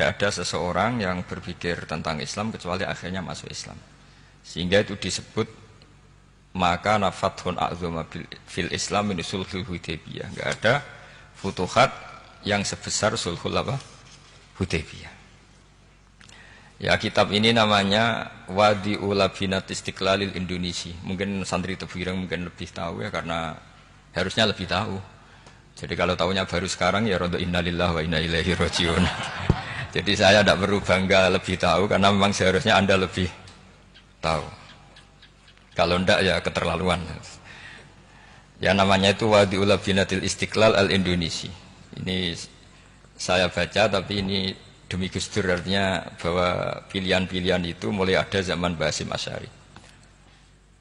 Tidak ada seseorang yang berpikir tentang Islam kecuali akhirnya masuk Islam. Sehingga itu disebut maka nafathun a'zama fil Islam min sulhul Hudaybiyah. Enggak ada futuhat yang sebesar sulhul Hudaybiyah. Ya, kitab ini namanya Wadi'u Labinat Istiqlalil Indonesia. Mungkin santri Tebuireng mungkin lebih tahu ya, karena harusnya lebih tahu. Jadi kalau tahunya baru sekarang ya rodo innalillahi wa inna ilaihi rajiun. Jadi saya tidak perlu bangga lebih tahu karena memang seharusnya Anda lebih tahu. Kalau tidak ya keterlaluan. Ya namanya itu Wadi'u Labinatil Istiqlal al-Indonesia. Ini saya baca tapi ini demi Gus Dur, artinya bahwa pilihan-pilihan itu mulai ada zaman Mbah Hasyim Asy'ari.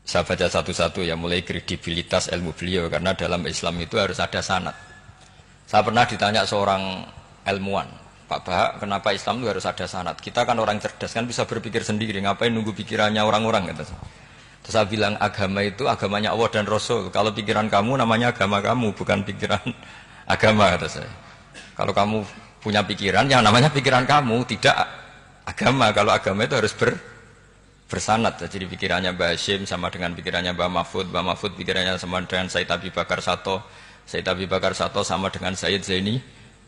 Saya baca satu-satu ya, mulai kredibilitas ilmu beliau, karena dalam Islam itu harus ada sanad. Saya pernah ditanya seorang ilmuwan, Pak Bahak, kenapa Islam itu harus ada sanad? Kita kan orang cerdas, kan bisa berpikir sendiri, ngapain nunggu pikirannya orang-orang? Kata saya. Terus saya bilang agama itu agamanya Allah dan Rasul. Kalau pikiran kamu namanya agama kamu, bukan pikiran agama, kata saya. Kalau kamu punya pikiran, yang namanya pikiran kamu, tidak agama. Kalau agama itu harus bersanad. Jadi pikirannya Mbah Hasyim sama dengan pikirannya Mbah Mahfud pikirannya sama dengan Said Abi Bakar Sato sama dengan Said Zaini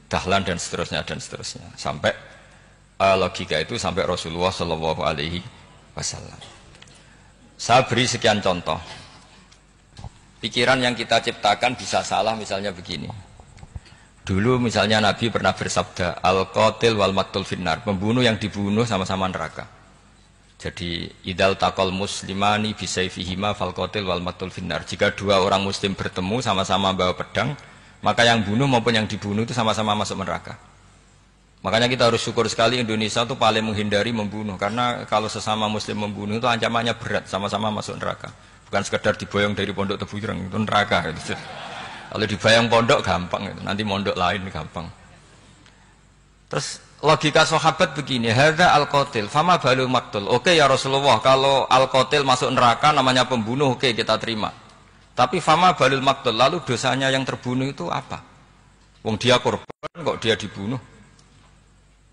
Dahlan dan seterusnya. Sampai logika itu sampai Rasulullah Shallallahu Alaihi Wasallam. Saya beri sekian contoh. Pikiran yang kita ciptakan bisa salah, misalnya begini. Dulu misalnya Nabi pernah bersabda al-qatil wal maqtul finnar, pembunuh yang dibunuh sama-sama neraka. Jadi idal taqal muslimani bisayfihima fal qatil wal maqtul finnar. Jika dua orang muslim bertemu sama-sama bawa pedang, maka yang bunuh maupun yang dibunuh itu sama-sama masuk neraka. Makanya kita harus syukur sekali Indonesia itu paling menghindari membunuh, karena kalau sesama muslim membunuh itu ancamannya berat, sama-sama masuk neraka. Bukan sekedar diboyong dari pondok Tebuireng, itu neraka gitu. Kalau dibayang pondok gampang, nanti mondok lain gampang. Terus logika sahabat begini, hadza al-qatil, fama balul maqtul. Oke ya Rasulullah, kalau al-qatil masuk neraka namanya pembunuh, oke kita terima. Tapi fama balul maqtul, lalu dosanya yang terbunuh itu apa? Wong dia korban kok dia dibunuh?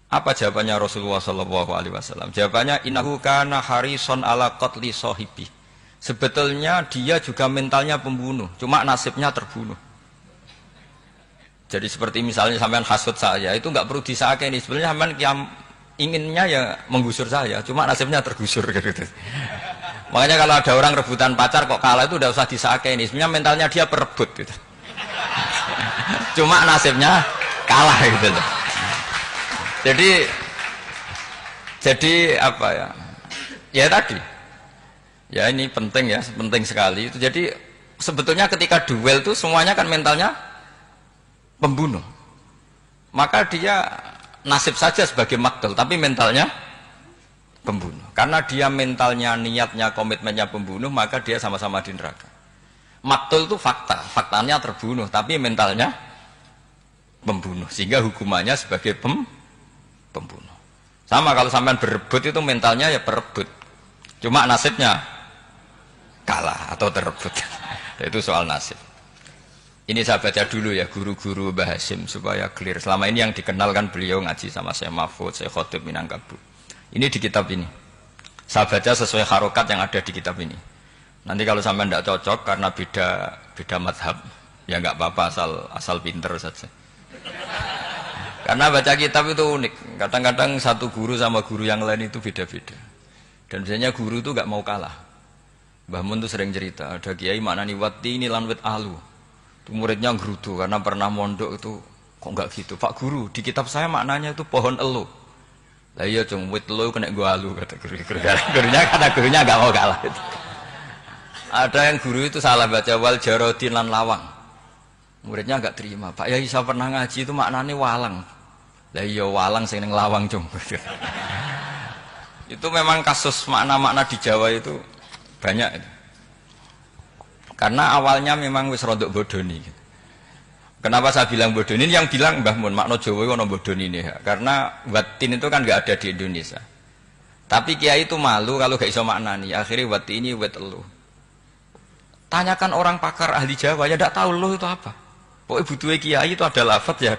Apa jawabannya Rasulullah sallallahu alaihi wasallam? Jawabannya innahu kana harison ala qatli sahibi. Sebetulnya dia juga mentalnya pembunuh, cuma nasibnya terbunuh. Jadi seperti misalnya sampean hasut saya, itu nggak perlu disakeni. Sebenarnya sampean yang inginnya ya menggusur saya, cuma nasibnya tergusur gitu. Makanya kalau ada orang rebutan pacar kok kalah itu udah usah disakeni. Sebenarnya mentalnya dia perebut gitu. Cuma nasibnya kalah gitu loh. Jadi apa ya? Ya tadi. Ya ini penting ya, penting sekali itu. Jadi sebetulnya ketika duel itu semuanya kan mentalnya pembunuh. Maka dia nasib saja sebagai maktul, tapi mentalnya pembunuh. Karena dia mentalnya, niatnya, komitmennya pembunuh, maka dia sama-sama di neraka. Maktul itu fakta, faktanya terbunuh, tapi mentalnya pembunuh. Sehingga hukumannya sebagai pembunuh. Sama kalau sampean berebut itu mentalnya ya perebut. Cuma nasibnya kalah atau terebut. Itu soal nasib. Ini saya baca dulu ya guru-guru Mbah Hasyim supaya clear. Selama ini yang dikenal kan beliau ngaji sama Syekh Mahfud, Syekh Khotib Minangkabau. Ini di kitab ini. Saya baca sesuai harokat yang ada di kitab ini. Nanti kalau sampai tidak cocok karena beda madhab, ya nggak apa-apa, asal pinter saja. Karena baca kitab itu unik. Kadang-kadang satu guru sama guru yang lain itu beda-beda. Dan biasanya guru itu nggak mau kalah. Mbah Mun tuh sering cerita, ada kiai maknani wati ini lan wit alu. Itu muridnya gerutu karena pernah mondok itu kok nggak gitu. Pak guru, di kitab saya maknanya itu pohon elu. Lah iya cung, wit elu kena gua alu kata guru. Gurunya kata gurunya nggak mau kalah. Gitu. Ada yang guru itu salah baca wal jarodin lan lawang. Muridnya nggak terima. Pak Yai saya pernah ngaji itu maknanya walang. Lah iya walang sing ning lawang cung. Itu memang kasus makna-makna di Jawa itu banyak itu. Karena awalnya memang wis rodok bodoni. Kenapa saya bilang bodoni? Ini yang bilang Mbah Mun makna Jawa itu ono bodoni ini. Karena watin itu kan nggak ada di Indonesia. Tapi kiai itu malu kalau gak iso maknani. Akhirnya wati ini wet elu. Tanyakan orang pakar ahli Jawa ya tidak tahu lo itu apa. Pokoknya butuhnya kiai itu ada lafaz ya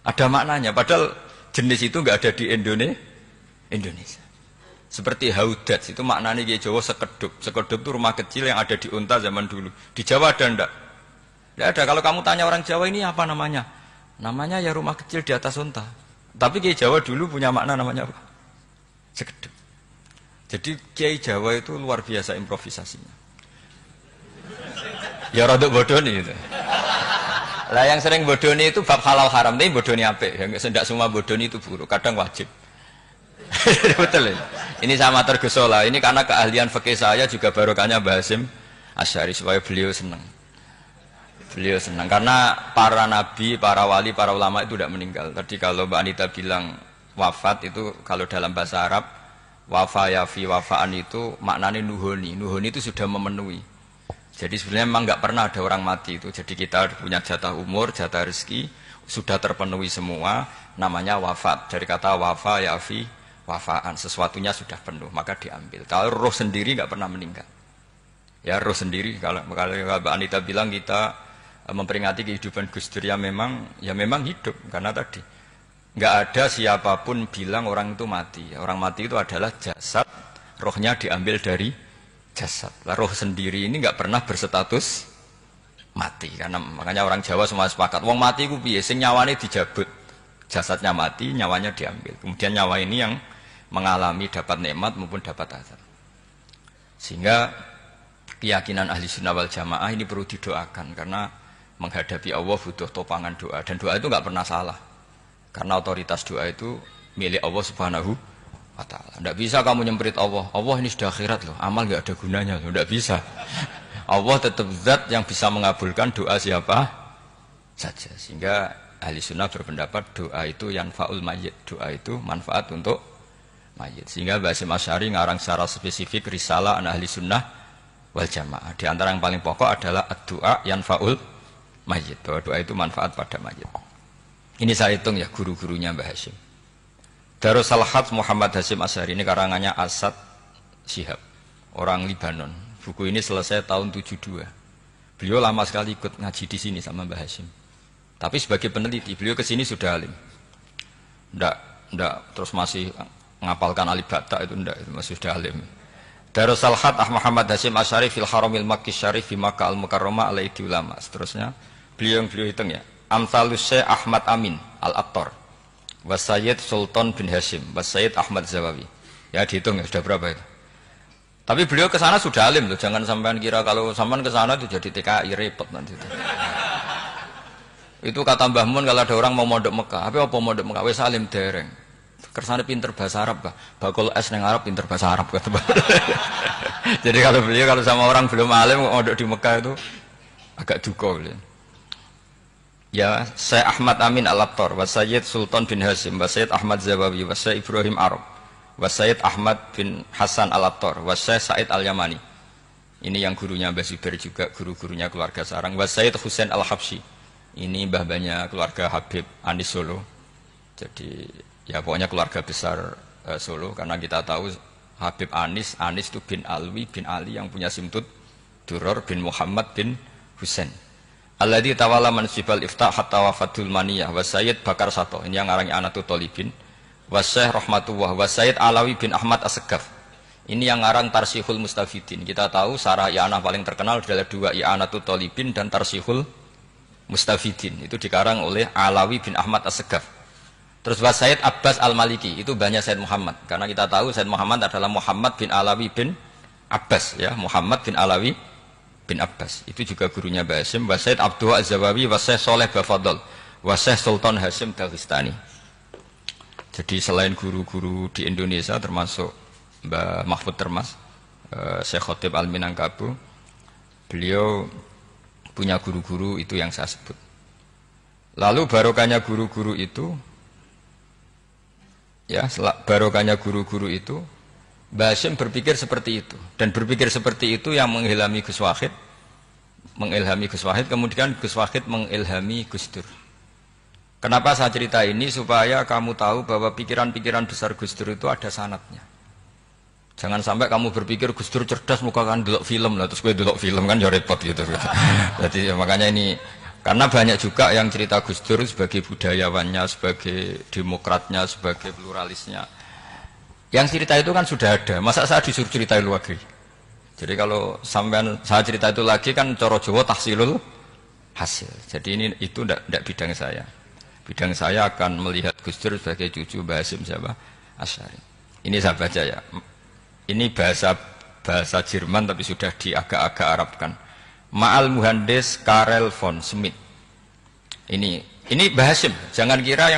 ada maknanya. Padahal jenis itu nggak ada di Indonesia. Seperti haudat itu maknanya di Jawa sekedup. Sekedup itu rumah kecil yang ada di unta zaman dulu. Di Jawa ada enggak? Tidak ada. Kalau kamu tanya orang Jawa ini apa namanya? Namanya ya rumah kecil di atas unta. Tapi Kiai Jawa dulu punya makna namanya apa? Sekedup. Jadi Kiai Jawa itu luar biasa improvisasinya. Ya rodok bodoni itu. Lah yang sering bodoni itu bab halal haram, tapi bodoni apik. Yang tidak semua bodoni itu buruk, kadang wajib. Betul ya? Ini sama tergesola. Ini karena keahlian fikih saya juga barokahnya Mbah Hasyim Asy'ari supaya beliau senang. Beliau senang karena para nabi, para wali, para ulama itu tidak meninggal. Tadi kalau Mbak Anita bilang wafat itu kalau dalam bahasa Arab wafa yafi wafaan itu maknanya nuhoni. Nuhoni itu sudah memenuhi. Jadi sebenarnya memang nggak pernah ada orang mati itu. Jadi kita punya jatah umur, jatah rezeki sudah terpenuhi semua. Namanya wafat. Dari kata wafa yafi wafaan, sesuatunya sudah penuh maka diambil. Kalau roh sendiri nggak pernah meninggal. Ya roh sendiri kalau Mbak Anita bilang kita memperingati kehidupan Gus Dur ya memang hidup karena tadi nggak ada siapapun bilang orang itu mati. Orang mati itu adalah jasad, rohnya diambil dari jasad. Roh sendiri ini nggak pernah berstatus mati karena makanya orang Jawa semua sepakat. Wong mati ku piye sing nyawane dijabut. Jasadnya mati, nyawanya diambil. Kemudian nyawa ini yang mengalami dapat nikmat maupun dapat azab. Sehingga keyakinan ahli sunnah wal jamaah ini perlu didoakan karena menghadapi Allah butuh topangan doa dan doa itu nggak pernah salah karena otoritas doa itu milik Allah Subhanahu wa ta'ala. Tidak bisa kamu nyemprit Allah ini sudah akhirat loh, amal nggak ada gunanya loh, tidak bisa. Allah tetap zat yang bisa mengabulkan doa siapa saja. Sehingga ahli sunnah berpendapat doa itu yanfa'ul mayyit, doa itu manfaat untuk mayit. Sehingga Mbah Hasyim Asy'ari ngarang secara spesifik risalah an ahli sunnah wal jamaah. Di antara yang paling pokok adalah ad-du'a yanfa'ul mayyit, bahwa doa itu manfaat pada mayit. Ini saya hitung ya guru-gurunya Mbah Hasyim. Darus Salhat Muhammad Hasyim Asy'ari ini karangannya Asad Syihab, orang Libanon. Buku ini selesai tahun 72. Beliau lama sekali ikut ngaji di sini sama Mbah Hasyim. Tapi sebagai peneliti, beliau ke sini sudah alim. Ndak terus masih ngapalkan alibata itu ndak, itu masih sudah alim. Darus Salhat Muhammad Hasyim Asy'ari fil Haramil Makki Syarif fi Makkah Al-Mukarramah alaihi ulama. Seterusnya beliau hitung ya. Amsalus Syekh Ahmad Amin Al-Attar. Wasayyid Sultan bin Hasyim, Wasayyid Ahmad Zawawi. Ya dihitung ya sudah berapa itu. Tapi beliau ke sana sudah alim loh, jangan sampean kira kalau sampean ke sana itu jadi TKI repot nanti itu. Itu kata Mbah Mun kalau ada orang mau mondok Mekah, apa mondok Mekah wis alim dereng. Kersane pinter bahasa Arab, Bah. Bakul es neng Arab pinter bahasa Arab kata. Jadi kalau beliau kalau sama orang belum alim mondok di Mekah itu agak duka beliau. Ya, Syekh Ahmad Amin Al-Attar, Wasayyid Sultan bin Hasyim, Wasayyid Ahmad Zawawi, Wasayyid Ibrahim Arab, Wasayyid Ahmad bin Hasan Al-Attar, Wasayyid Said Al-Yamani. Ini yang gurunya Mbah Zubair juga, guru-gurunya keluarga sarang. Wasayyid Husain Al-Habsyi. Ini mbah-mbahnya keluarga Habib Anis Solo. Jadi ya pokoknya keluarga besar Solo karena kita tahu Habib Anis itu bin Alwi bin Ali yang punya simtud Duror bin Muhammad bin Husain. Alladzi tawalla mansibal iftah hatta wafatul maniyah wa Sayyid Bakar Sato. Ini yang ngarang Anatul Thalibin. Wa Syekh Rahmatullah wa Sayyid Alawi bin Ahmad As-Segaf. Ini yang ngarang Tarsihul Mustafidin. Kita tahu sarah i'anah paling terkenal adalah dua, I'anatul Thalibin dan Tarsihul Mustafidin. Itu dikarang oleh Alawi bin Ahmad As-Segaf. Terus wa Sayyid Abbas Al-Maliki, itu banyak Sayyid Muhammad. Karena kita tahu Sayyid Muhammad adalah Muhammad bin Alawi bin Abbas ya, Muhammad bin Alawi bin Abbas. Itu juga gurunya Mbah Hasyim. Wa Sayyid Abdul Az-Zawawi wa Syekh Saleh Bafadl wa Syekh Sultan Hasyim Daghestani. Jadi selain guru-guru di Indonesia termasuk Mbah Mahfud Termas, Syekh Khotib Al-Minangkabau, beliau punya guru-guru itu yang saya sebut. Lalu barokahnya guru-guru itu ya, barokahnya guru-guru itu Mbah Hasyim berpikir seperti itu, dan berpikir seperti itu yang mengilhami Gus Wahid, kemudian Gus Wahid mengilhami Gus Dur. Kenapa saya cerita ini? Supaya kamu tahu bahwa pikiran-pikiran besar Gus Dur itu ada sanadnya. Jangan sampai kamu berpikir Gus Dur cerdas, muka kan delok film lah, terus gue delok film kan ya repot gitu. Jadi makanya ini Karena banyak juga yang cerita Gus Dur sebagai budayawannya, sebagai demokratnya, sebagai pluralisnya. Yang cerita itu kan sudah ada. Masa saya disuruh cerita itu lagi? Jadi kalau sampean saya cerita itu lagi kan coro Jawa tahsilul hasil. Jadi ini itu tidak bidang saya. Bidang saya akan melihat Gus Dur sebagai cucu Mbah Hasyim siapa? Asy'ari. Ini saya baca ya. Ini bahasa Jerman tapi sudah diagak-agak Arabkan. Ma'al Muhandis Karel von Schmidt. Ini Mbah Hasyim. Jangan kira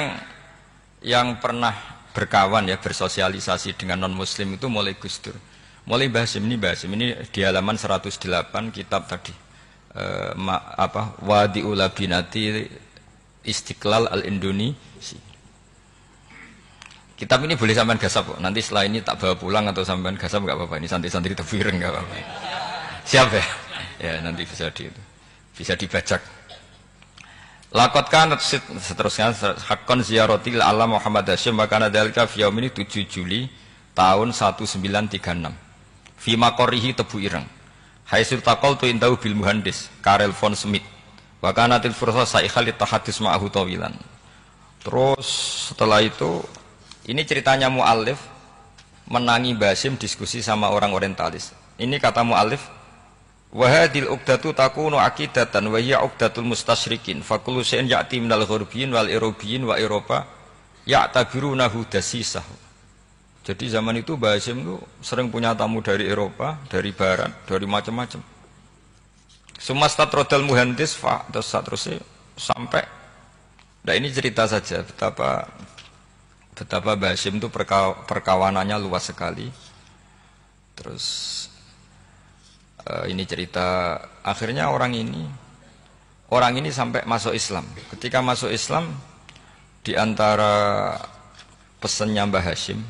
yang pernah berkawan ya bersosialisasi dengan non muslim itu mulai Gus Dur. Mulai Mbah Hasyim ini di halaman 108 kitab tadi. Wadi'ul Labinati Istiqlal al-Indonesia. Kitab ini boleh sampean gasap kok. Nanti setelah ini tak bawa pulang atau sampean gasap enggak apa-apa. Ini santri-santri tefireng enggak apa-apa. Siap ya? Ya nanti bisa dibajak. Lakotkan seterusnya hakon ziyarati ala Muhammad Hasyim makana dalika fi yaum ini 7 Juli tahun 1936. Fi maqorihi Tebu Ireng. Haitsu taqaltu indahu bil muhandis Karel von Schmidt. Wa kanatil fursa saikhal tahadus ma'ahu tawilan. Terus setelah itu ini ceritanya muallif menangi Mbah Hasyim diskusi sama orang orientalis. Ini kata muallif wa hadhil uqdatu takunu aqidatan wa hiya uqdatul mustasyrikin fa kullu shay'in ya'ti minal ghurbiyin wal irobiyyin wa Eropa ya'tabirunahu dasisah. Jadi zaman itu Mbah Hasyim itu sering punya tamu dari Eropa, dari barat, dari macam-macam. Sumastatrodal muhandis fa terus seterusnya sampai nah ini cerita saja betapa Mbah Hasyim itu perkawanannya luas sekali. Terus ini cerita akhirnya orang ini sampai masuk Islam. Ketika masuk Islam di antara pesannya Mbah Hasyim,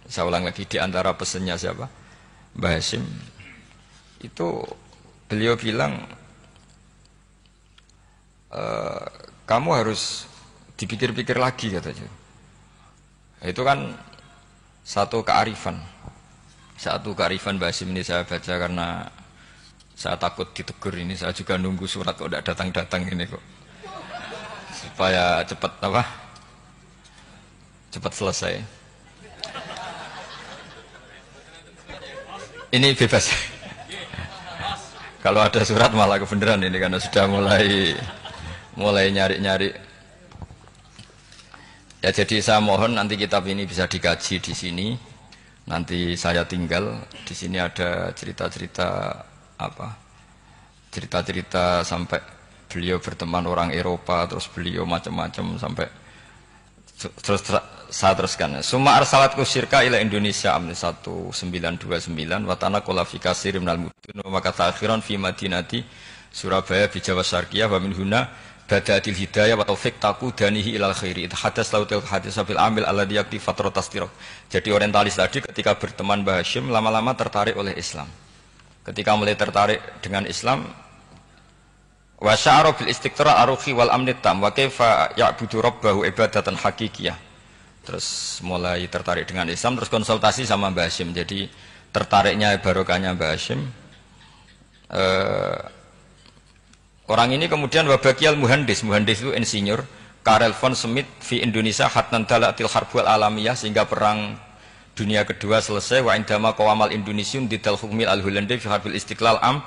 saya ulang lagi di antara pesannya siapa? Mbah Hasyim itu beliau bilang kamu harus dipikir-pikir lagi katanya. Itu kan satu kearifan Mbah Hasyim ini saya baca karena saya takut ditegur ini, saya juga nunggu surat kok tidak datang-datang ini kok. Supaya cepat selesai. Ini bebas. Kalau ada surat malah kebenaran ini karena sudah mulai nyari-nyari. Ya jadi saya mohon nanti kitab ini bisa dikaji di sini. Nanti saya tinggal di sini ada cerita-cerita sampai beliau berteman orang Eropa, terus beliau macam-macam sampai terus saya teruskan. Summa arsalatku syirka ila Indonesia amni 1929 watana qala fi kasir minal mudun wa maka akhiran fi madinati Surabaya bi Jawa Syarqiyah wa min huna bada'atil hidayah wa taufiq taqudanihi ilal khairi hadas lautil hadis bil amil alladhi yakti fatratas tirah. Jadi orientalis tadi ketika berteman Mbah Hasyim lama-lama tertarik oleh Islam. Ketika mulai tertarik dengan Islam wa sya'ara bil istiqra aruhi wal amni tam wa kaifa ya'budu rabbahu ibadatan hakikiyah. Terus mulai tertarik dengan Islam, terus konsultasi sama Mbah Hasyim. Jadi tertariknya barokahnya Mbah Hasyim. Orang ini kemudian wabakiyal muhandis itu insinyur Karel von Schmidt fi Indonesia hatnan dalatil harbul alamiyah sehingga perang dunia kedua selesai wa indama qawamal Indonesiun didal hukmil al-Hulandi fi harbil istiqlal am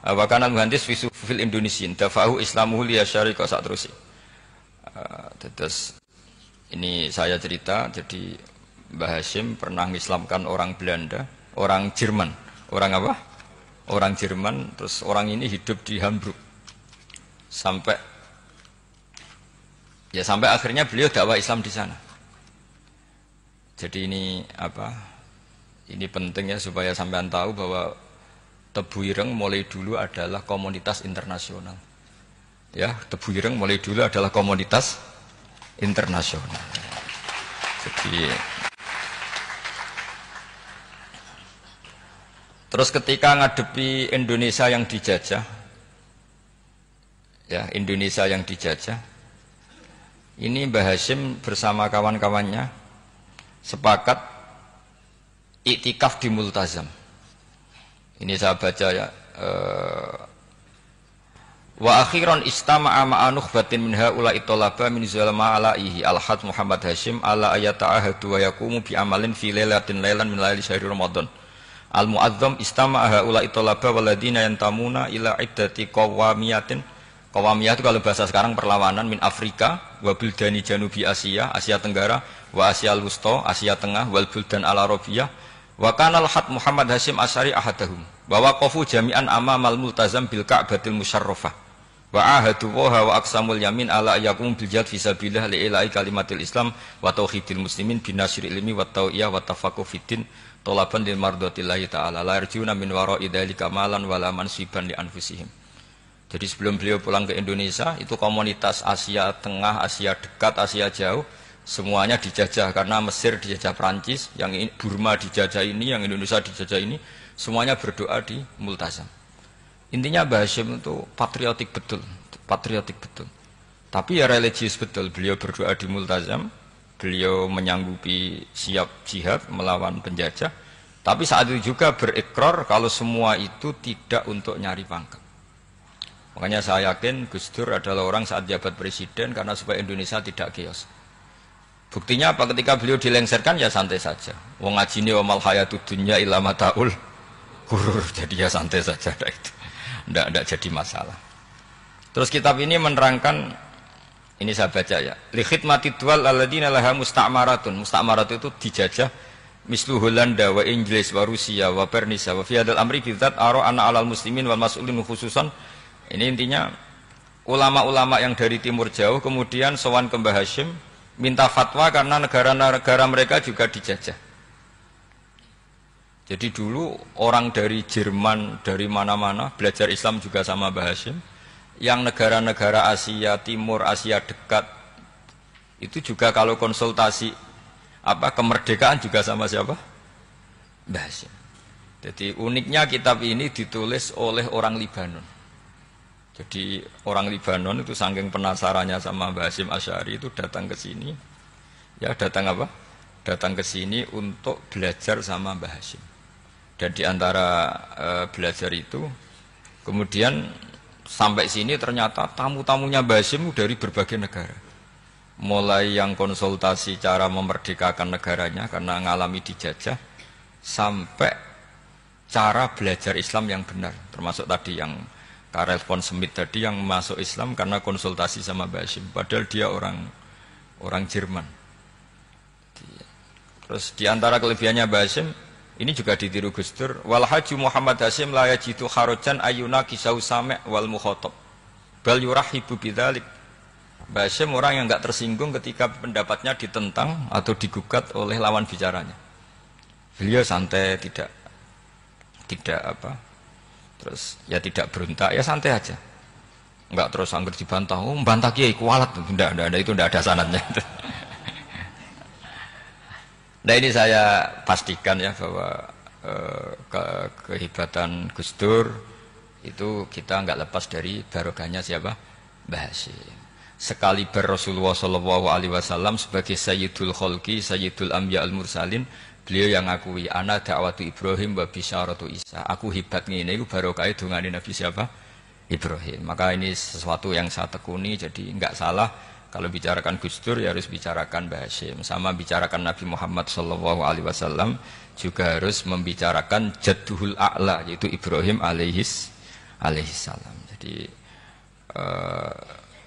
wa kana muhandis fi sufil Indonesian dafahu islamuhu li syarika sak terus. Terus ini saya cerita jadi Mbah Hasyim pernah mengislamkan orang Belanda, orang Jerman. Orang apa? Orang Jerman, terus orang ini hidup di Hamburg. Sampai akhirnya beliau dakwah Islam di sana. Jadi ini ini penting ya supaya sampean tahu bahwa Tebu Ireng mulai dulu adalah komunitas internasional. Ya, Tebu Ireng mulai dulu adalah komunitas internasional. Jadi terus ketika ngadepi Indonesia yang dijajah, ini Mbah Hasyim bersama kawan-kawannya sepakat iktikaf di Multazam. Ini saya baca ya. Wa akhiran istama'a ma'a nukhbatin min haula'i talaba min zalama alaihi al-had Muhammad Hashim ala ayata'ahadu wa yaqumu bi amalin fi lailatin lailan min laili syahri Ramadan. Al-mu'azzam istama'a haula'i talaba waladina yantamuna ila iddati qawamiyatin. Qawamiyah itu kalau bahasa sekarang perlawanan min Afrika wa buldani janubi Asia, Asia Tenggara, wa Asia al-Wusta, Asia Tengah, wal buldan al-Arabiyah. Wa kana al-had Muhammad Hashim Asy'ari ahadahum. Wa waqafu jami'an amamal multazam bil Ka'batil musyarrafah. Wa ahadu wa aqsamul yamin ala yakum bil jihad fi sabilillah li ilahi kalimatil Islam wa tauhidil muslimin binasril ilmi wa tau'iyah wa tafaqquh fiddin talaban lil mardatillahi ta'ala la yarjuna min wara'i dzalika malan wala mansiban li anfusihim. Jadi sebelum beliau pulang ke Indonesia, itu komunitas Asia Tengah, Asia Dekat, Asia Jauh, semuanya dijajah karena Mesir dijajah Prancis, yang Burma dijajah ini, yang Indonesia dijajah ini, semuanya berdoa di Multazam. Intinya Mbah Hashim itu patriotik betul. Tapi ya religius betul. Beliau berdoa di Multazam, beliau menyanggupi siap jihad melawan penjajah. Tapi saat itu juga berikrar kalau semua itu tidak untuk nyari pangkat. Makanya saya yakin Gus Dur adalah orang saat jabat presiden karena supaya Indonesia tidak chaos. Buktinya apa? Ketika beliau dilengserkan ya santai saja. Wong ngajine wa mal hayatud dunya illa mataul ghurur. Jadi ya santai saja itu. Tidak jadi masalah. Terus kitab ini menerangkan, ini saya baca ya. Li khidmati dual alladziina laha musta'maratun. Musta'marat itu dijajah mislu Holanda wa Inggris wa Rusia wa Pernisa wa fi hadzal amri bidzat ara anna 'alal muslimin wal mas'ulin khususan. Ini intinya ulama-ulama yang dari timur jauh kemudian sowan ke Mbah Hashim minta fatwa karena negara-negara mereka juga dijajah. Jadi dulu orang dari Jerman, dari mana-mana belajar Islam juga sama Mbah Hashim. Yang negara-negara Asia Timur, Asia Dekat itu juga kalau konsultasi kemerdekaan juga sama siapa? Mbah Hashim. Jadi uniknya kitab ini ditulis oleh orang Libanon. Jadi orang Libanon itu saking penasarannya sama Mbah Hashim Asy'ari itu datang ke sini. Ya datang apa? Datang ke sini untuk belajar sama Mbah Hashim. Dan di antara belajar itu kemudian sampai sini ternyata tamu-tamunya Mbah Hashim dari berbagai negara. Mulai yang konsultasi cara memerdekakan negaranya karena mengalami dijajah sampai cara belajar Islam yang benar, termasuk tadi yang Karel von Schmidt tadi yang masuk Islam karena konsultasi sama Mbah Hashim, padahal dia orang Jerman. Terus di antara kelebihannya Mbah Hashim ini juga ditiru Gus Dur. Wal haju Muhammad Hashim la yajidu kharajan ayuna kisau sami' wal mukhatab. Bal yurahibu bidzalik. Mbah Hashim orang yang enggak tersinggung ketika pendapatnya ditentang atau digugat oleh lawan bicaranya. Beliau santai, tidak terus ya tidak berontak, ya santai aja. Enggak terus angger dibantah, membantah kiai kualat, enggak itu enggak ada sanadnya. Nah ini saya pastikan ya bahwa kehebatan Gus Dur itu kita enggak lepas dari barokahnya siapa? Mbah Hashim. Sekali Rasulullah sallallahu alaihi wasallam sebagai Sayyidul Khalqi, Sayyidul Anbiya al-Mursalin, beliau yang ngakui ana da'watu Ibrahim wa bisyaratu Isa. Aku hebat ngene iku barokah dongane Nabi siapa? Ibrahim. Maka ini sesuatu yang saya tekuni, jadi enggak salah kalau bicarakan Gus Dur ya harus bicarakan Mbah Hashim. Sama bicarakan Nabi Muhammad sallallahu alaihi wasallam juga harus membicarakan Jadduhul A'la yaitu Ibrahim alaihis salam. Jadi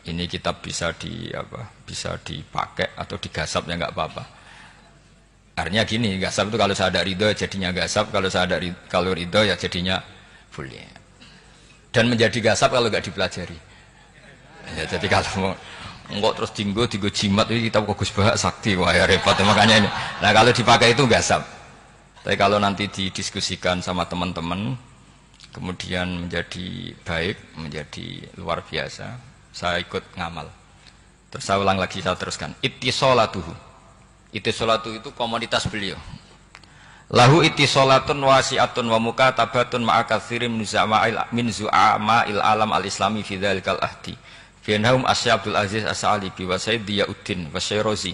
ini kitab bisa dipakai atau digasap ya enggak apa-apa. Artinya gini, gasap itu kalau saya ada ridho jadinya gasap, kalau ridho ya jadinya boleh. Dan menjadi gasap kalau nggak dipelajari. Ya, jadi kalau enggak terus tinggo jimat itu kita Gus Bah sakti, wah ya repot makanya ini. Nah kalau dipakai itu gasap. Tapi kalau nanti didiskusikan sama teman-teman, kemudian menjadi baik, menjadi luar biasa, saya ikut ngamal. Terus saya ulang lagi, saya teruskan. Ittisolatuhu. Ittisolatu itu komunitas beliau. Lahu ittisolatun wasi'atun wa mukatabatun ma'a katsirin min zu'ama'il alam al-islami fi dzalikal ahdi. Fianhum Asy Abdul Aziz As-Sa'alibi wa Sayyid Diyauddin wa Syairozi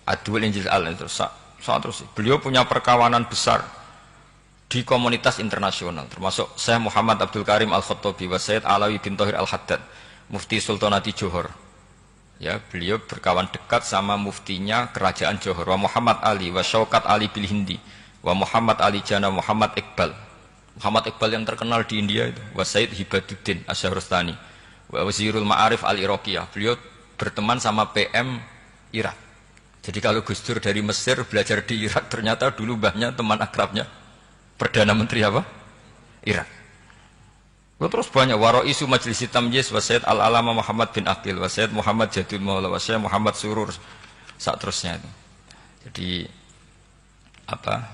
Adwul Injil al terus. Beliau punya perkawanan besar di komunitas internasional, termasuk Syekh Muhammad Abdul Karim Al-Khattabi wa Sayyid Alawi bin Thohir Al-Haddad, Mufti Sultanati Johor. Ya, beliau berkawan dekat sama muftinya kerajaan Johor, wa Muhammad Ali wa Syaukat Ali bil Hindi, wa Muhammad Ali Jana Muhammad Iqbal. Muhammad Iqbal yang terkenal di India itu, wa Sayyid Hibaduddin Asy-Syahrustani, wa Wazirul Ma'arif Al-Iraqiyah. Beliau berteman sama PM Irak. Jadi kalau Gus Dur dari Mesir belajar di Irak, ternyata dulu mbahnya teman akrabnya Perdana Menteri apa? Irak. Terus banyak Waro'isu Majlis Tamyiz wa Sayyid Al-Alama Muhammad bin Aqil wa Sayyid Muhammad Jadul Maula wa Sayyid Muhammad Surur, saat terusnya itu. Jadi apa?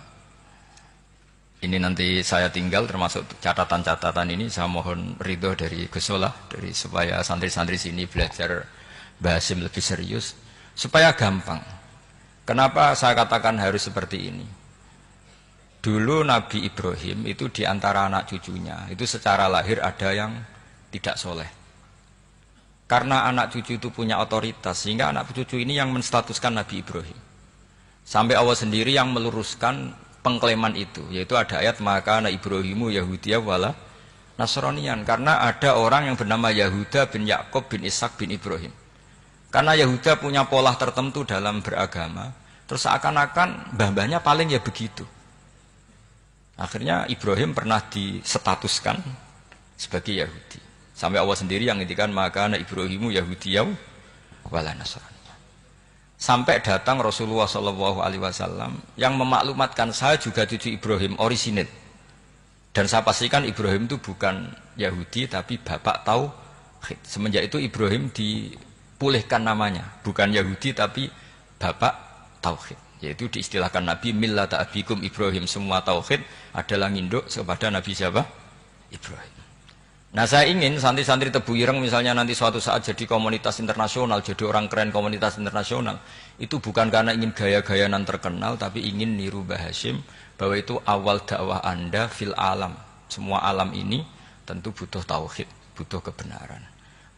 Ini nanti saya tinggal termasuk catatan-catatan ini, saya mohon ridho dari Gus Solah dari supaya santri-santri sini belajar Bahasim lebih serius supaya gampang. Kenapa saya katakan harus seperti ini? Dulu Nabi Ibrahim itu diantara anak cucunya, itu secara lahir ada yang tidak soleh. Karena anak cucu itu punya otoritas, sehingga anak cucu ini yang menstatuskan Nabi Ibrahim. Sampai Allah sendiri yang meluruskan pengklaiman itu, yaitu ada ayat maka anak Ibrahimu Yahudiyah wala Nasranian. Karena ada orang yang bernama Yahuda bin Yakub bin Ishak bin Ibrahim. Karena Yahuda punya pola tertentu dalam beragama, terus seakan-akan mbah-mbahnya paling ya begitu. Akhirnya Ibrahim pernah disetatuskan sebagai Yahudi. Sampai Allah sendiri yang ngintikan maka anak Ibrahimu Yahudiyah wala Nasrani. Sampai datang Rasulullah SAW yang memaklumatkan saya juga cucu Ibrahim orisinil. Dan saya pastikan Ibrahim itu bukan Yahudi tapi bapak tauhid. Semenjak itu Ibrahim dipulihkan namanya, bukan Yahudi tapi bapak tauhid. Yaitu diistilahkan Nabi millata abikum Ibrahim, semua tauhid adalah nginduk kepada Nabi siapa? Ibrahim. Nah saya ingin santri-santri Tebu Ireng misalnya nanti suatu saat jadi komunitas internasional, jadi orang keren komunitas internasional, itu bukan karena ingin gaya-gayanan terkenal, tapi ingin niru Mbah Hasyim bahwa itu awal dakwah Anda fil alam. Semua alam ini tentu butuh tauhid, butuh kebenaran,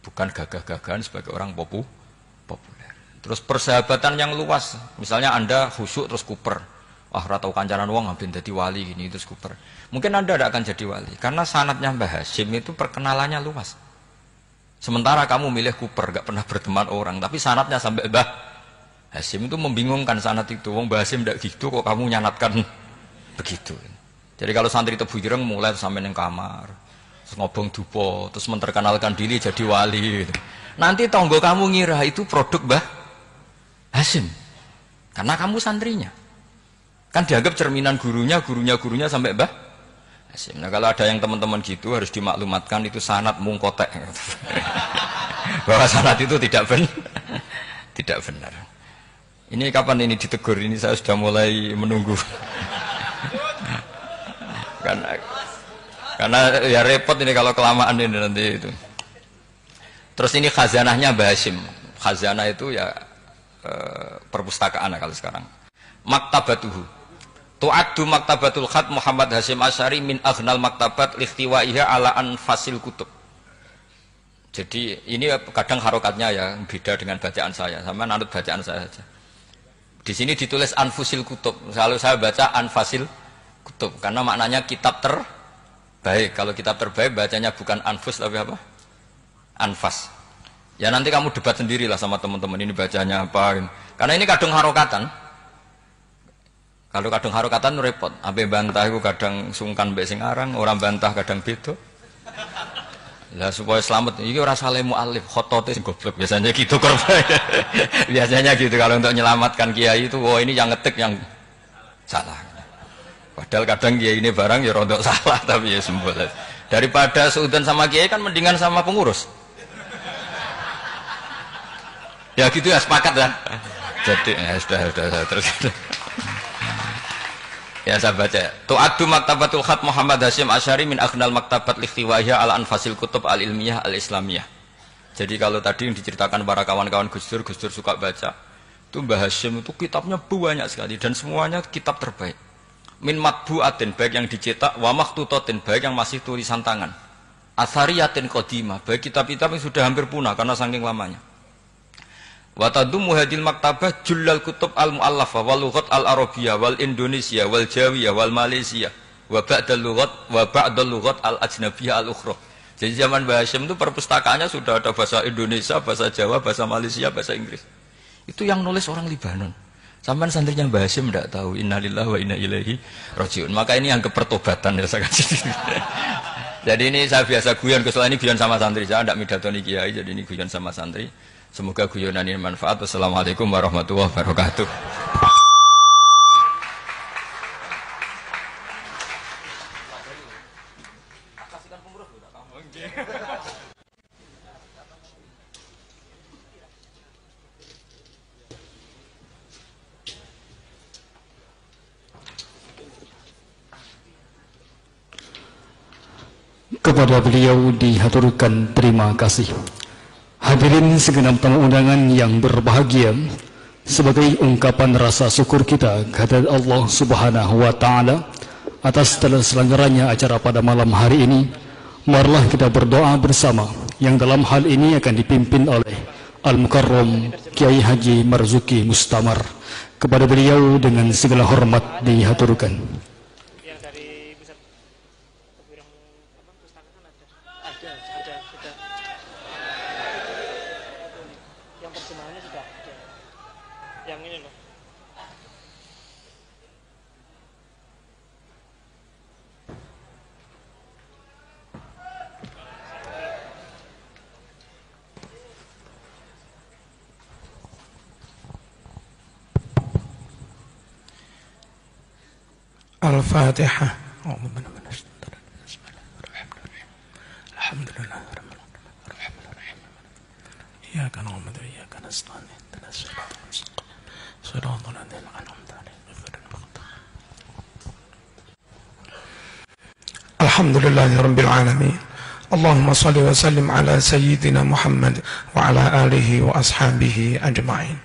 bukan gagah-gagahan sebagai orang populer. Terus persahabatan yang luas, misalnya Anda khusyuk terus kuper, ratau kancanan wong ngabin jadi wali gini terus kuper. Mungkin Anda tidak akan jadi wali karena sanadnya Mbah Hasyim itu perkenalannya luas. Sementara kamu milih kuper, gak pernah berteman orang, tapi sanadnya sampai Mbah Hasyim itu membingungkan sanad itu. Wong Mbah Hasyim tidak gitu kok kamu nyanatkan begitu. Jadi kalau santri Tebu Ireng mulai sampai neng kamar, terus ngobong dupo, terus menterkenalkan diri jadi wali. Gitu. Nanti tonggo kamu ngira itu produk Mbah Hasyim karena kamu santrinya. Kan dianggap cerminan gurunya sampai Mbah Hasyim. Nah kalau ada yang teman-teman gitu harus dimaklumatkan itu sanad mungkotek. Bahwa sanad itu tidak benar. Ini kapan ini ditegur? Ini saya sudah mulai menunggu. karena ya repot ini kalau kelamaan ini nanti itu. Terus ini khazanahnya Mbah Hasyim. Khazanah itu ya perpustakaan kalau sekarang. Maktabatuhu. Tu'addu maktabatul khat Muhammad Hasyim Asy'ari min aghnal maktabat likhtiwaiha ala anfasil kutub. Jadi ini kadang harokatnya ya beda dengan bacaan saya, sama nanut bacaan saya saja. Di sini ditulis anfusil kutub. Selalu saya baca anfasil kutub karena maknanya kitab terbaik. Kalau kitab terbaik bacanya bukan anfus tapi apa? Anfas. Ya nanti kamu debat sendirilah sama teman-teman ini bacanya apa. Karena ini kadang harokatan. Kalau kadang harokatan repot. Abe bantah itu kadang sungkan mbek sing aran, orang bantah kadang beda. Lah supaya selamat, iki ora saleh mualif, khotote sing goblok biasanya gitu korban. Biasanya gitu kalau untuk menyelamatkan kiai itu, oh ini yang ngetik yang salah. Padahal kadang kiai ini barang ya rodok salah tapi ya sembol. Daripada seudan sama kiai kan mendingan sama pengurus. Ya gitu ya sepakat kan. Jadi ya sudah terus. Ya saya baca. Tu'addu maktabatul khat Muhammad Hasyim Asy'ari min aghnal maktabat likhtiwaiha ala anfasil kutub al-ilmiyah al-islamiyah. Jadi kalau tadi yang diceritakan para kawan-kawan Gus Dur suka baca. Itu Mbah Hasyim itu kitabnya banyak sekali dan semuanya kitab terbaik. Min matbu'atin baik yang dicetak, wa makhtutatin baik yang masih tulisan tangan. Athariyatin qadimah baik kitab-kitab yang sudah hampir punah karena saking lamanya. Wa tadummu hadil maktabah jullal kutub al-mu'allafah wal lughat al-arabiyyah wal indonesia wal jawiyah wal malaysia wa ba'dal lughat al-ajnabiyyah al-ukhra. Jadi zaman Mbah Hashim itu perpustakaannya sudah ada bahasa Indonesia, bahasa Jawa, bahasa Malaysia, bahasa Inggris. Itu yang nulis orang Libanon. Sampai santrinya Mbah Hashim tidak tahu innalillahi wa inna ilaihi rajiun. Maka ini yang kepertobatan ya saya kasih. Jadi ini saya biasa guyon, kesalahan ini guyon sama santri. Saya tidak midatoni kiai, jadi ini guyon sama santri. Semoga guyonan ini manfaat. Wassalamualaikum warahmatullahi wabarakatuh. Kepada beliau dihaturkan terima kasih. Hadirin segenap tamu undangan yang berbahagia, sebagai ungkapan rasa syukur kita kehadirat Allah Subhanahu wa taala atas terselenggaranya acara pada malam hari ini, marilah kita berdoa bersama yang dalam hal ini akan dipimpin oleh Al-Mukarram Kiai Haji Marzuki Mustamar. Kepada beliau dengan segala hormat dihaturkan. Al-Fatihah. Alhamdulillah. Iyyaka na'budu wa iyyaka nasta'in. Ihdinas siratal mustaqim. Shiratal ladzina an'amta 'alaihim. Alhamdulillahirabbil alamin. Allahumma shalli wa sallim ala sayyidina Muhammad wa ala alihi wa ashabihi ajma'in.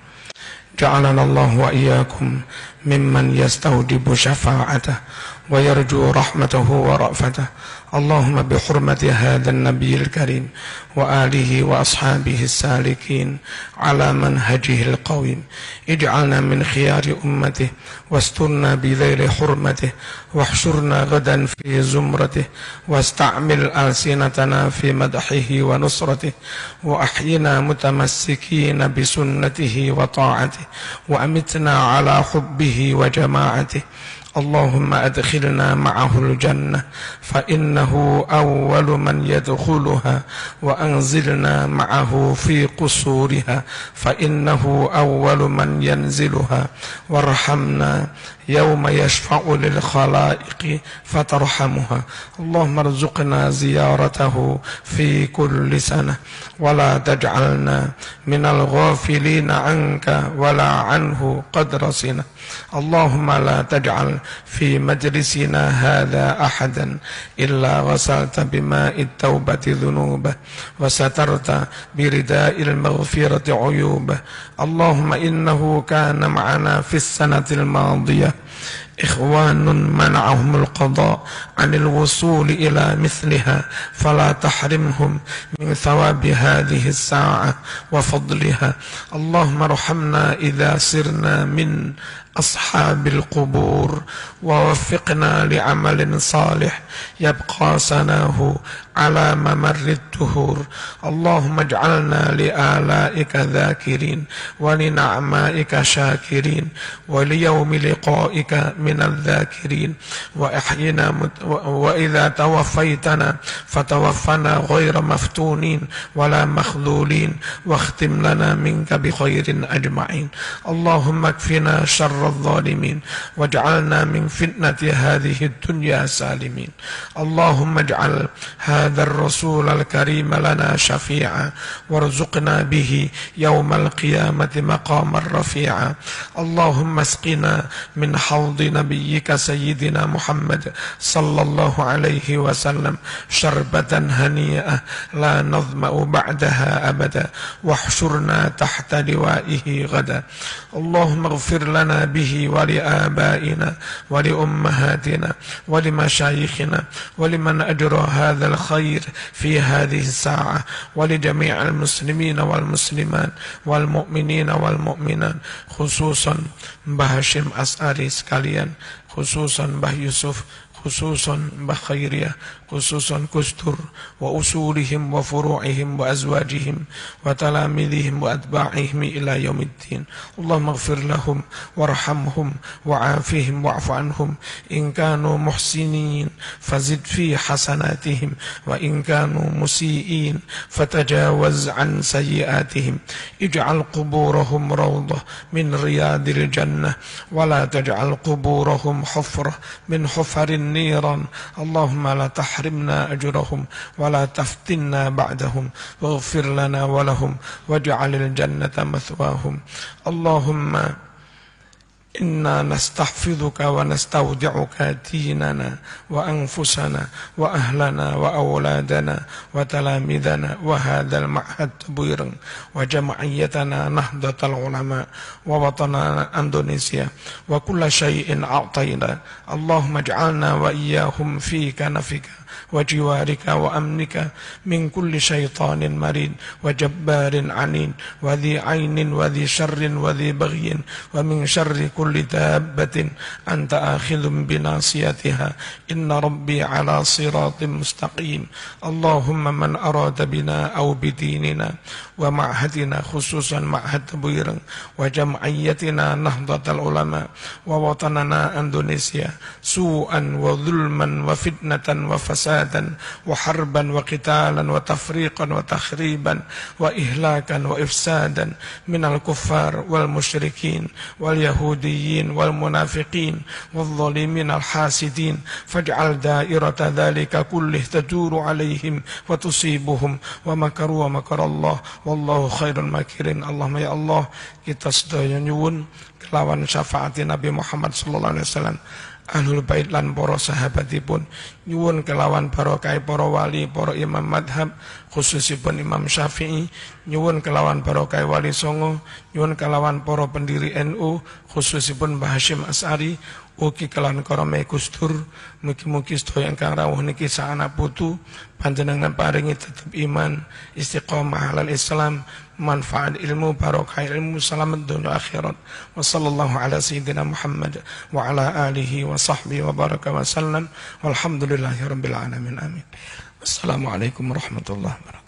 Ja'alana Allah wa iyyakum mimman yastawdibu syafa'atah wa yarju rahmatahu wa ra'fatah. Allahumma bihurmati hadzal nabiyil karim wa alihi wa ashabihi salikin ala manhajihil qawim ij'alna min khiyari ummatihi wasturna bidhaili hurmatihi wahsyurna ghadan fi zumratihi wasta'mil alsinatana fi madhihi wa nusratihi wa ahyina mutamassikina bisunnatihi wa ta'atihi wa amitna ala hubbihi wa jama'atihi. Allahumma adkhilna ma'ahul jannah fa innahu awwalu man yadkhuluha wa anzilna ma'ahu fi qusuriha fa innahu awwalu man yanziluha warhamna yawma yashfa'u lil khalaiqi fatarhamuha. Allahumma arzuqna ziyaratahu fi kulli sanah wa la taj'alna minal ghafilina anka wa la anhu qadra sinah. Allahumma la taj'al fi majlisina hadha ahadan illa ghasalta bima'id taubati dhunubah wa satarta birida'il maghfirati uyubah. Allahumma innahu kana ma'ana fis sanatil madiyah إخوان منعهم القضاء عن الوصول إلى مثلها فلا تحرمهم من ثواب هذه الساعة وفضلها. اللهم ارحمنا إذا سرنا من أصحاب القبور ووفقنا لعمل صالح يبقى سناه على ممر الدهور. اللهم اجعلنا لآلائك ذاكرين ولنعمائك شاكرين وليوم لقائك من الذاكرين وأحينا وإذا توفيتنا فتوفنا غير مفتونين ولا مخذولين واختم لنا منك بخير أجمعين. اللهم اكفنا شر الظالمين واجعلنا من فتنة هذه الدنيا سالمين. اللهم اجعل هذا الرسول الكريم لنا شفيعا وارزقنا به يوم القيامة مقاما رفيعا. اللهم اسقنا من حوض نبيك سيدنا محمد صلى الله عليه وسلم شربة هنيئة لا نظمأ بعدها أبدا واحشرنا تحت لوائه غدا. اللهم اغفر لنا به ولآبائنا ولأمهاتنا ولمشايخنا ولمن أجرى هذا الخير في هذه الساعة ولجميع المسلمين والمسلمات والمؤمنين والمؤمنات خصوصا Mbah Hashim As'ari sekalian, khususan Mbah Yusuf, خصوصا بخيرية خصوصا كستر وأصولهم وفروعهم وأزواجهم وتلاميذهم وأتباعهم إلى يوم الدين. اللهم اغفر لهم وارحمهم وعافهم واعف عنهم. إن كانوا محسنين فزد في حسناتهم وإن كانوا مسيئين فتجاوز عن سيئاتهم. اجعل قبورهم روضة من رياض الجنة ولا تجعل قبورهم حفرة من حفر النيران. اللهم لا تحرمنا أجرهم ولا تفتنا بعدهم واغفر لنا ولهم واجعل الجنة مثواهم. اللهم إنا نستحفظك ونستودعك ديننا وأنفسنا وأهلنا وأولادنا وتلاميذنا وهذا المعهد تبويرا وجمعيتنا نهضة العلماء ووطننا إندونيسيا وكل شيء أعطينا. اللهم اجعلنا وإياهم في كنفك وجوارك وأمنك من كل شيطان مريد وجبار عنيد وذي عين وذي شر وذي بغي ومن شر كل دابة أنت آخذ بناصيتها إن ربي على صراط مستقيم. اللهم من أراد بنا أو بديننا ومعهدنا خصوصا معهد تبويرا وجمعيتنا نهضة العلماء ووطننا إندونيسيا سوءا وظلما وفتنة وفسادا وحربا وقتالا وتفريقا وتخريبا وإهلاكا وإفسادا من الكفار والمشركين واليهوديين والمنافقين والظالمين الحاسدين، فاجعل دائرة ذلك كله تدور عليهم وتصيبهم ومكروا ومكر الله wallahu khairul makirin. Allahumma ya Allah, kita sedaya nyuwun kelawan syafaat Nabi Muhammad sallallahu alaihi wasallam, ahlul bait lan para sahabatipun, nyuwun kelawan barokah para wali, para imam madhab, khususipun Imam Syafi'i, nyuwun kelawan barokah wali songo, nyuwun kelawan para pendiri NU, khususipun Mbah Hasyim Asy'ari, ugi kelawan karome Gustur, mugi-mugi sedaya ingkang rawuh niki saana putu panjenengan paringi tetep iman, istiqomah alal Islam, manfaat ilmu, barokah ilmu, selamat dunia akhirat. Wa sallallahu ala sayyidina Muhammad wa ala alihi wa sahbihi wa baraka wa sallam. Walhamdulillahi rabbil alamin. Amin. Wassalamualaikum warahmatullahi wabarakatuh.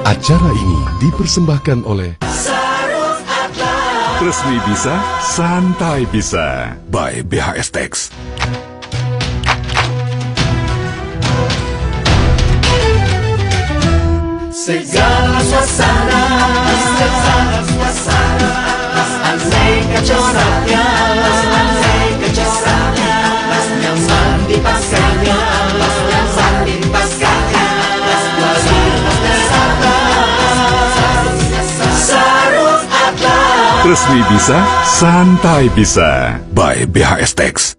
Acara ini dipersembahkan oleh Resmi Bisa, Santai Bisa by BHS Tax. Segala suasana, aneka coraknya, nyaman dipasangnya, Resmi Bisa, Santai Bisa by BHS Tax.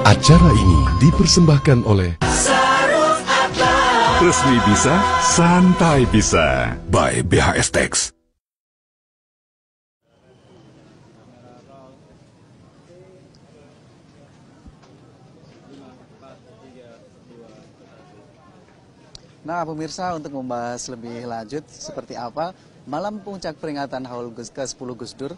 Acara ini dipersembahkan oleh Resmi Bisa, Santai Bisa by BHS Tax. Nah pemirsa, untuk membahas lebih lanjut seperti apa malam puncak peringatan Haul ke-10 Gus Dur